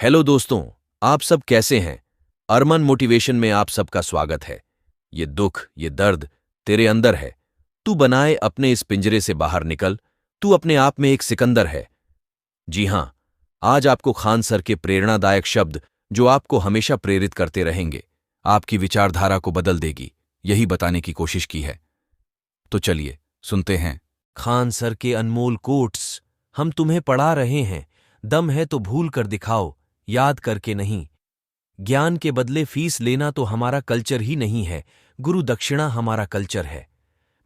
Hello दोस्तों, आप सब कैसे हैं? अरमान मोटिवेशन में आप सबका स्वागत है। ये दुख, ये दर्द तेरे अंदर है। तू बनाए अपने इस पिंजरे से बाहर निकल। तू अपने आप में एक सिकंदर है। जी हां, आज आपको खान सर के प्रेरणादायक शब्द, जो आपको हमेशा प्रेरित करते रहेंगे, आपकी विचारधारा को बदल देगी, यही बताने की कोशिश की है। तो चलिए सुनते हैं खान सर के अनमोल कोट्स। हम तुम्हें पढ़ा रहे हैं, दम है तो भूल कर दिखाओ, याद करके नहीं। ज्ञान के बदले फीस लेना तो हमारा कल्चर ही नहीं है, गुरु दक्षिणा हमारा कल्चर है।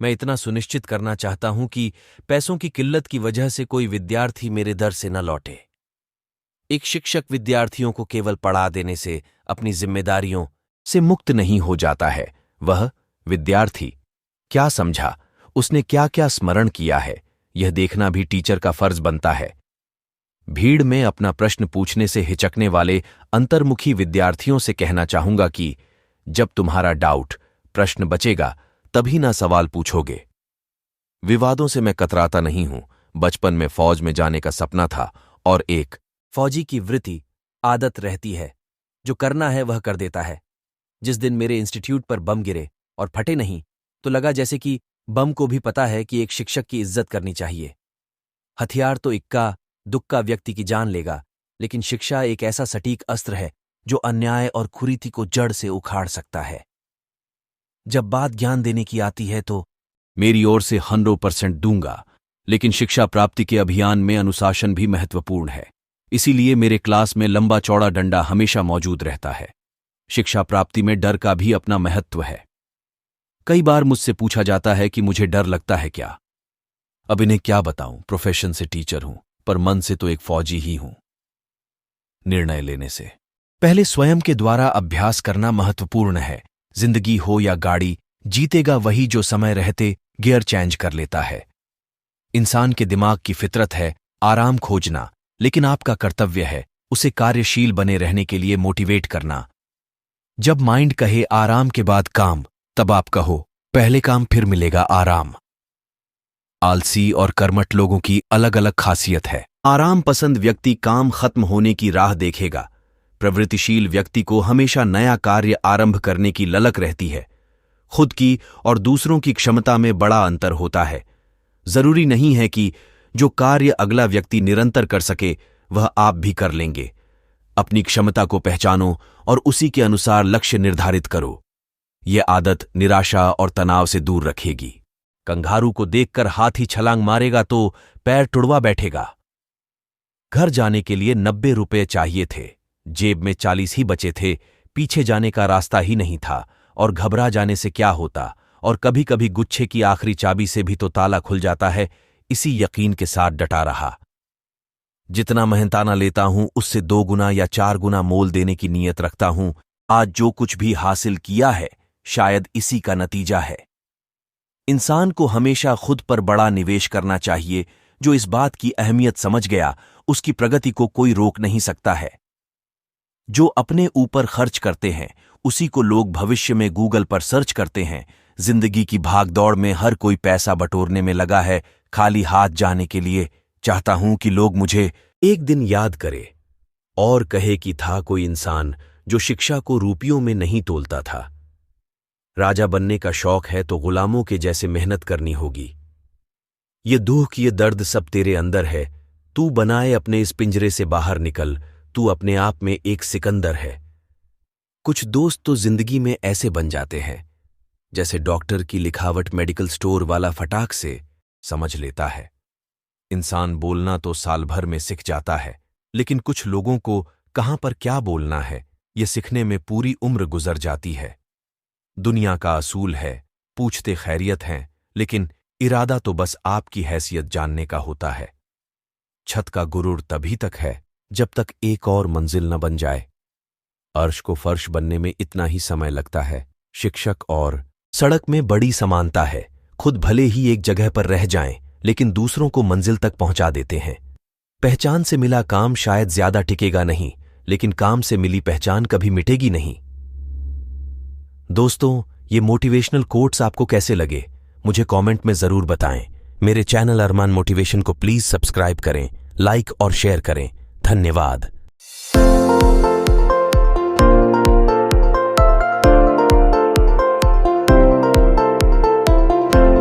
मैं इतना सुनिश्चित करना चाहता हूं कि पैसों की किल्लत की वजह से कोई विद्यार्थी मेरे दर से न लौटे। एक शिक्षक विद्यार्थियों को केवल पढ़ा देने से अपनी जिम्मेदारियों से मुक्त नहीं हो जाता है। वह विद्यार्थी क्या समझा, उसने क्या क्या स्मरण किया है, यह देखना भी टीचर का फर्ज बनता है। भीड़ में अपना प्रश्न पूछने से हिचकने वाले अंतर्मुखी विद्यार्थियों से कहना चाहूंगा कि जब तुम्हारा डाउट, प्रश्न बचेगा तभी ना सवाल पूछोगे। विवादों से मैं कतराता नहीं हूं। बचपन में फौज में जाने का सपना था और एक फौजी की वृत्ति, आदत रहती है, जो करना है वह कर देता है। जिस दिन मेरे इंस्टीट्यूट पर बम गिरे और फटे नहीं, तो लगा जैसे कि बम को भी पता है कि एक शिक्षक की इज्जत करनी चाहिए। हथियार तो इक्का दुक्का व्यक्ति की जान लेगा, लेकिन शिक्षा एक ऐसा सटीक अस्त्र है जो अन्याय और कुरीति को जड़ से उखाड़ सकता है। जब बात ज्ञान देने की आती है तो मेरी ओर से 100% दूंगा, लेकिन शिक्षा प्राप्ति के अभियान में अनुशासन भी महत्वपूर्ण है। इसीलिए मेरे क्लास में लंबा चौड़ा डंडा हमेशा मौजूद रहता है। शिक्षा प्राप्ति में डर का भी अपना महत्व है। कई बार मुझसे पूछा जाता है कि मुझे डर लगता है क्या। अब इन्हें क्या बताऊं, प्रोफेशन से टीचर हूं, पर मन से तो एक फौजी ही हूं। निर्णय लेने से पहले स्वयं के द्वारा अभ्यास करना महत्वपूर्ण है। जिंदगी हो या गाड़ी, जीतेगा वही जो समय रहते गियर चेंज कर लेता है। इंसान के दिमाग की फितरत है आराम खोजना, लेकिन आपका कर्तव्य है उसे कार्यशील बने रहने के लिए मोटिवेट करना। जब माइंड कहे आराम के बाद काम, तब आप कहो पहले काम फिर मिलेगा आराम। आलसी और कर्मठ लोगों की अलग अलग खासियत है। आराम पसंद व्यक्ति काम खत्म होने की राह देखेगा। प्रवृत्तिशील व्यक्ति को हमेशा नया कार्य आरंभ करने की ललक रहती है। खुद की और दूसरों की क्षमता में बड़ा अंतर होता है। जरूरी नहीं है कि जो कार्य अगला व्यक्ति निरंतर कर सके वह आप भी कर लेंगे। अपनी क्षमता को पहचानो और उसी के अनुसार लक्ष्य निर्धारित करो। यह आदत निराशा और तनाव से दूर रखेगी। कंगारू को देखकर हाथी छलांग मारेगा तो पैर टुड़वा बैठेगा। घर जाने के लिए 90 रुपए चाहिए थे, जेब में 40 ही बचे थे। पीछे जाने का रास्ता ही नहीं था और घबरा जाने से क्या होता। और कभी कभी गुच्छे की आखिरी चाबी से भी तो ताला खुल जाता है। इसी यकीन के साथ डटा रहा। जितना मेहनताना लेता हूं उससे 2 गुना या 4 गुना मोल देने की नीयत रखता हूं। आज जो कुछ भी हासिल किया है शायद इसी का नतीजा है। इंसान को हमेशा खुद पर बड़ा निवेश करना चाहिए। जो इस बात की अहमियत समझ गया, उसकी प्रगति को कोई रोक नहीं सकता है। जो अपने ऊपर खर्च करते हैं उसी को लोग भविष्य में गूगल पर सर्च करते हैं। जिंदगी की भागदौड़ में हर कोई पैसा बटोरने में लगा है, खाली हाथ जाने के लिए। चाहता हूं कि लोग मुझे एक दिन याद करे और कहे कि था कोई इंसान जो शिक्षा को रुपयों में नहीं तोलता था। राजा बनने का शौक है तो गुलामों के जैसे मेहनत करनी होगी। ये दुख, ये दर्द सब तेरे अंदर है। तू बनाए अपने इस पिंजरे से बाहर निकल। तू अपने आप में एक सिकंदर है। कुछ दोस्त तो जिंदगी में ऐसे बन जाते हैं जैसे डॉक्टर की लिखावट मेडिकल स्टोर वाला फटाक से समझ लेता है। इंसान बोलना तो साल भर में सीख जाता है, लेकिन कुछ लोगों को कहां पर क्या बोलना है ये सीखने में पूरी उम्र गुजर जाती है। दुनिया का असूल है, पूछते खैरियत हैं, लेकिन इरादा तो बस आपकी हैसियत जानने का होता है। छत का गुरूर तभी तक है जब तक एक और मंजिल न बन जाए। अर्श को फर्श बनने में इतना ही समय लगता है। शिक्षक और सड़क में बड़ी समानता है। खुद भले ही एक जगह पर रह जाएं, लेकिन दूसरों को मंजिल तक पहुंचा देते हैं। पहचान से मिला काम शायद ज्यादा टिकेगा नहीं, लेकिन काम से मिली पहचान कभी मिटेगी नहीं। दोस्तों, ये मोटिवेशनल कोट्स आपको कैसे लगे मुझे कमेंट में जरूर बताएं। मेरे चैनल अरमान मोटिवेशन को प्लीज सब्सक्राइब करें, लाइक और शेयर करें। धन्यवाद। है।